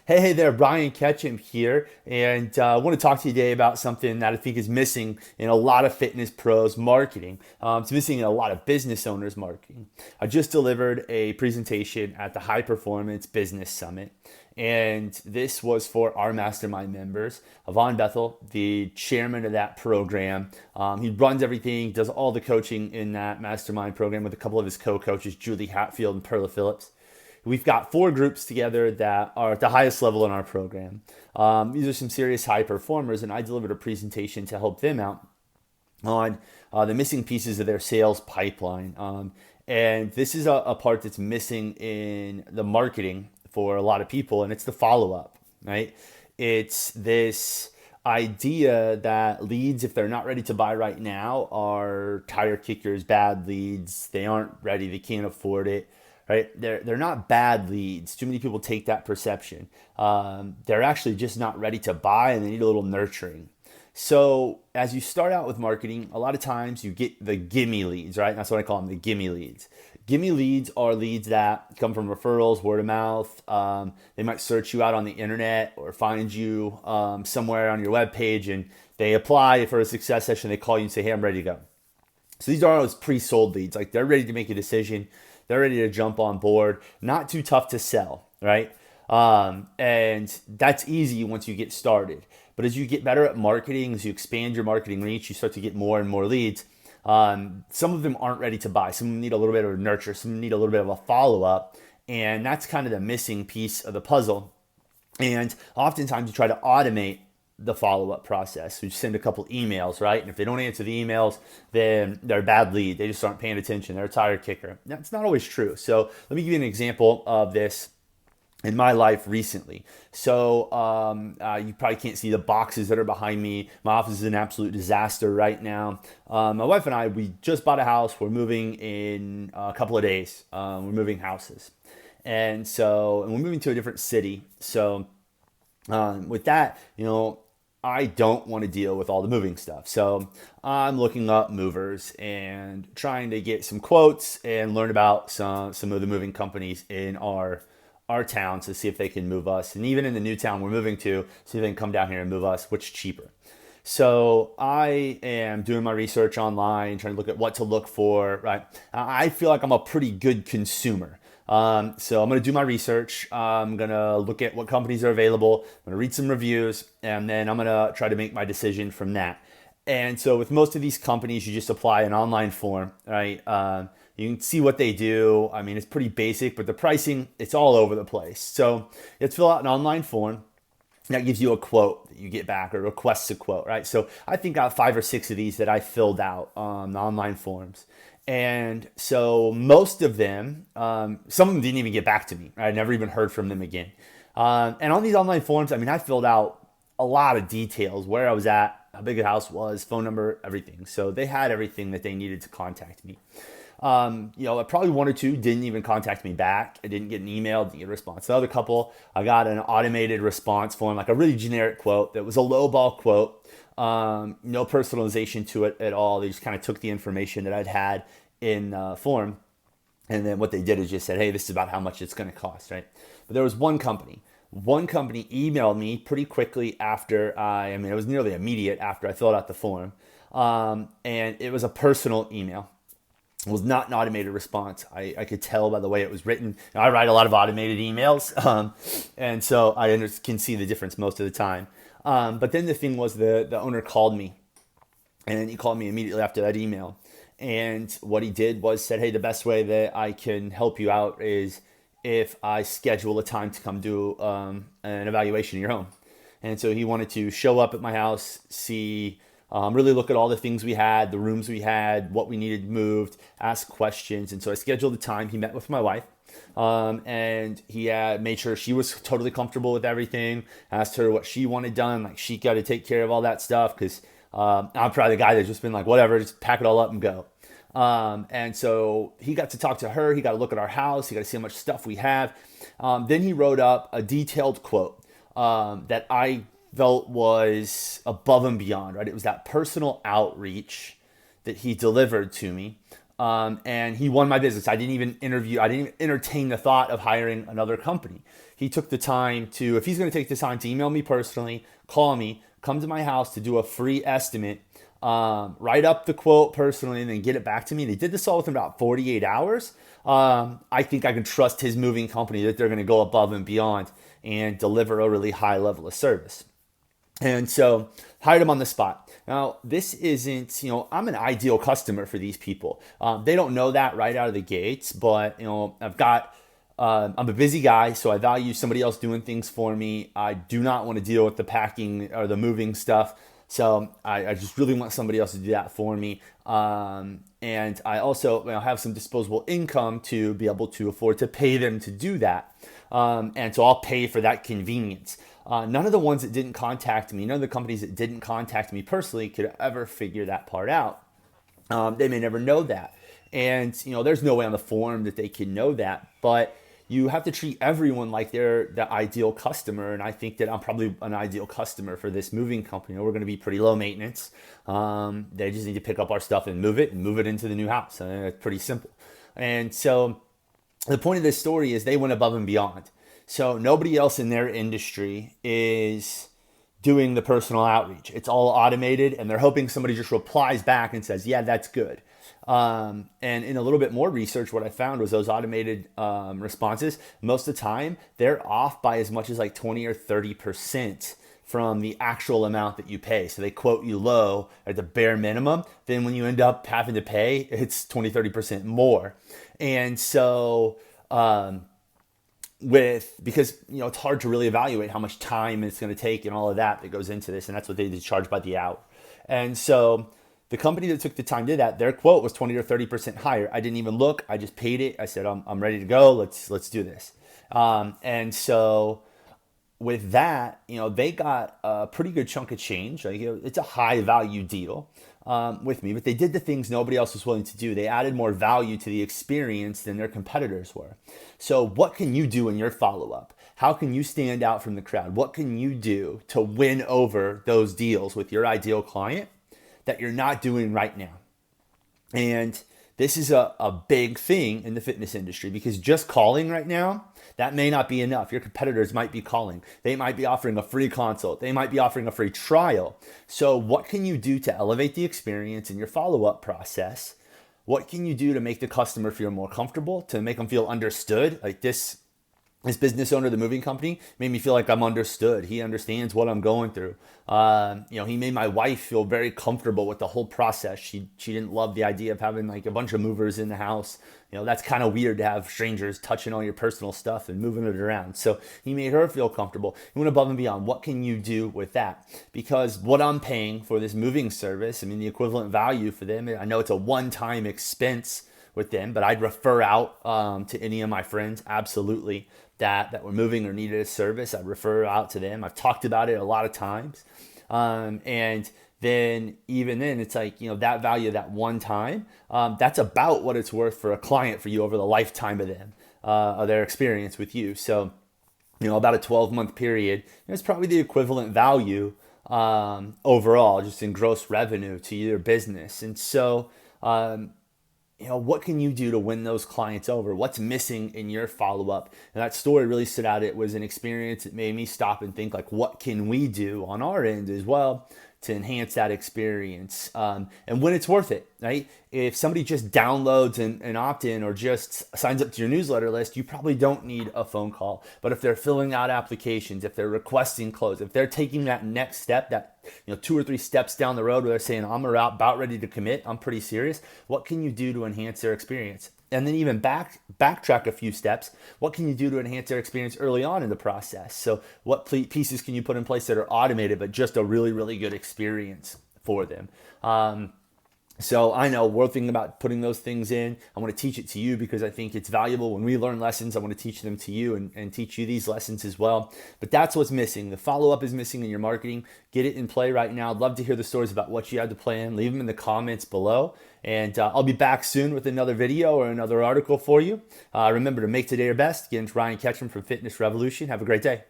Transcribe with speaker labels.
Speaker 1: Hey there, Brian Ketchum here, and I want to talk to you today about something that I think is missing in a lot of fitness pros marketing. It's missing in a lot of business owners marketing. I just delivered a presentation at the High Performance Business Summit, and this was for our mastermind members. Yvonne Bethel, the chairman of that program, he runs everything, does all the coaching in that mastermind program with a couple of his co-coaches, Julie Hatfield and Perla Phillips. We've got four groups together that are at the highest level in our program. These are some serious high performers, and I delivered a presentation to help them out on the missing pieces of their sales pipeline. And this is a part that's missing in the marketing for a lot of people, and it's the follow up, right? It's this idea that leads, if they're not ready to buy right now, are tire kickers, bad leads. They aren't ready, they can't afford it, right? They're not bad leads. Too many people take that perception. They're actually just not ready to buy, and they need a little nurturing. So as you start out with marketing, a lot of times you get the gimme leads, right? That's what I call them, the gimme leads. Gimme leads are leads that come from referrals, word of mouth. They might search you out on the internet or find you somewhere on your webpage, and they apply for a success session. They call you and say, hey, I'm ready to go. So these are those pre-sold leads. Like, they're ready to make a decision. They're ready to jump on board. Not too tough to sell, right? And that's easy once you get started. But as you get better at marketing, as you expand your marketing reach, you start to get more and more leads. Some of them aren't ready to buy. Some of them need a little bit of a nurture. Some need a little bit of a follow-up. And that's kind of the missing piece of the puzzle. And oftentimes you try to automate the follow-up process. So you send a couple emails, right? And if they don't answer the emails, then they're a bad lead. They just aren't paying attention. They're a tire kicker. That's not always true. So let me give you an example of this in my life recently. So you probably can't see the boxes that are behind me. My office is an absolute disaster right now. My wife and I, we just bought a house. We're moving in a couple of days. We're moving houses. And we're moving to a different city. So with that, I don't want to deal with all the moving stuff. So I'm looking up movers and trying to get some quotes and learn about some of the moving companies in our town to see if they can move us. And even in the new town we're moving to, see if they can come down here and move us, which is cheaper. So I am doing my research online, trying to look at what to look for, right? I feel like I'm a pretty good consumer. So I'm going to do my research. I'm going to look at what companies are available. I'm going to read some reviews, and then I'm going to try to make my decision from that. And so with most of these companies, you just apply an online form, right? You can see what they do. I mean, it's pretty basic, but the pricing, it's all over the place. So let's fill out an online form. That gives you a quote that you get back, or requests a quote, right? So I think I have 5 or 6 of these that I filled out on the online forms. And so most of them, some of them didn't even get back to me. I never even heard from them again. And on these online forms, I mean, I filled out a lot of details, where I was at, how big the house was, phone number, everything. So they had everything that they needed to contact me. Probably 1 or 2 didn't even contact me back. I didn't get an email, didn't get a response. The other couple, I got an automated response form, like a really generic quote that was a lowball quote. No personalization to it at all. They just kind of took the information that I'd had in form, and then what they did is just said, hey, this is about how much it's going to cost, right? But there was one company. One company emailed me pretty quickly after it was nearly immediate after I filled out the form. And it was a personal email. It was not an automated response. I could tell by the way it was written. Now, I write a lot of automated emails, and so I can see the difference most of the time. But then the thing was, the owner called me, and he called me immediately after that email. And what he did was said, hey, the best way that I can help you out is if I schedule a time to come do an evaluation of your home. And so he wanted to show up at my house, see, really look at all the things we had, the rooms we had, what we needed moved, ask questions. And so I scheduled the time. He met with my wife, and he made sure she was totally comfortable with everything, asked her what she wanted done. Like, she got to take care of all that stuff, because I'm probably the guy that's just been like, whatever, just pack it all up and go. And so he got to talk to her. He got to look at our house. He got to see how much stuff we have. Then he wrote up a detailed quote that I felt was above and beyond, right? It was that personal outreach that he delivered to me. and he won my business. I didn't even entertain the thought of hiring another company. He took the time to, if he's going to take the time to email me personally, call me, come to my house to do a free estimate, write up the quote personally, and then get it back to me. They did this all within about 48 hours. I think I can trust his moving company that they're going to go above and beyond and deliver a really high level of service. And so hired him on the spot. Now, this isn't, I'm an ideal customer for these people. They don't know that right out of the gates, but, I'm a busy guy, so I value somebody else doing things for me. I do not want to deal with the packing or the moving stuff. So I just really want somebody else to do that for me. And I also have some disposable income to be able to afford to pay them to do that. And so I'll pay for that convenience. None of the ones that didn't contact me, none of the companies that didn't contact me personally could ever figure that part out. They may never know that. And, there's no way on the form that they can know that. But you have to treat everyone like they're the ideal customer. And I think that I'm probably an ideal customer for this moving company. We're going to be pretty low maintenance. They just need to pick up our stuff and move it into the new house. And it's pretty simple. And so the point of this story is they went above and beyond. So nobody else in their industry is doing the personal outreach. It's all automated, and they're hoping somebody just replies back and says, yeah, that's good. And in a little bit more research, what I found was those automated responses, most of the time, they're off by as much as like 20 or 30% from the actual amount that you pay. So they quote you low at the bare minimum. Then when you end up having to pay, it's 20, 30% more. And so because it's hard to really evaluate how much time it's going to take and all of that goes into this, and that's what they charge by the hour. And so the company that took the time did that. Their quote was 20 or 30% higher. I didn't even look. I just paid it. I said, I'm ready to go. Let's do this. And so with that, they got a pretty good chunk of change. Like, it's a high value deal with me, but they did the things nobody else was willing to do. They added more value to the experience than their competitors were. So what can you do in your follow-up? How can you stand out from the crowd? What can you do to win over those deals with your ideal client that you're not doing right now? And this is a big thing in the fitness industry, because just calling right now, that may not be enough. Your competitors might be calling. They might be offering a free consult. They might be offering a free trial. So what can you do to elevate the experience in your follow-up process? What can you do to make the customer feel more comfortable, to make them feel understood? Like this business owner of the moving company made me feel like I'm understood. He understands what I'm going through. He made my wife feel very comfortable with the whole process. She didn't love the idea of having like a bunch of movers in the house. That's kind of weird to have strangers touching all your personal stuff and moving it around. So he made her feel comfortable. He went above and beyond. What can you do with that? Because what I'm paying for this moving service, the equivalent value for them, I know it's a one-time expense with them, but I'd refer out to any of my friends, absolutely, that were moving or needed a service. I'd refer out to them. I've talked about it a lot of times. And then even then, it's like, that value, that one time, that's about what it's worth for a client for you over the lifetime of them, of their experience with you. So, about a 12-month period, it's probably the equivalent value overall, just in gross revenue to your business. And so, what can you do to win those clients over? What's missing in your follow-up? And that story really stood out. It was an experience that made me stop and think, like, what can we do on our end as well to enhance that experience? And when it's worth it, right? If somebody just downloads an opt-in or just signs up to your newsletter list, you probably don't need a phone call. But if they're filling out applications, if they're requesting close, if they're taking that next step, that 2 or 3 steps down the road where they're saying, I'm about ready to commit, I'm pretty serious, what can you do to enhance their experience? And then even backtrack a few steps. What can you do to enhance their experience early on in the process? So what pieces can you put in place that are automated, but just a really, really good experience for them? So I know we're thinking about putting those things in. I want to teach it to you because I think it's valuable. When we learn lessons, I want to teach them to you and teach you these lessons as well. But that's what's missing. The follow-up is missing in your marketing. Get it in play right now. I'd love to hear the stories about what you had to plan. Leave them in the comments below. And I'll be back soon with another video or another article for you. Remember to make today your best. Again, it's Ryan Ketchum from Fitness Revolution. Have a great day.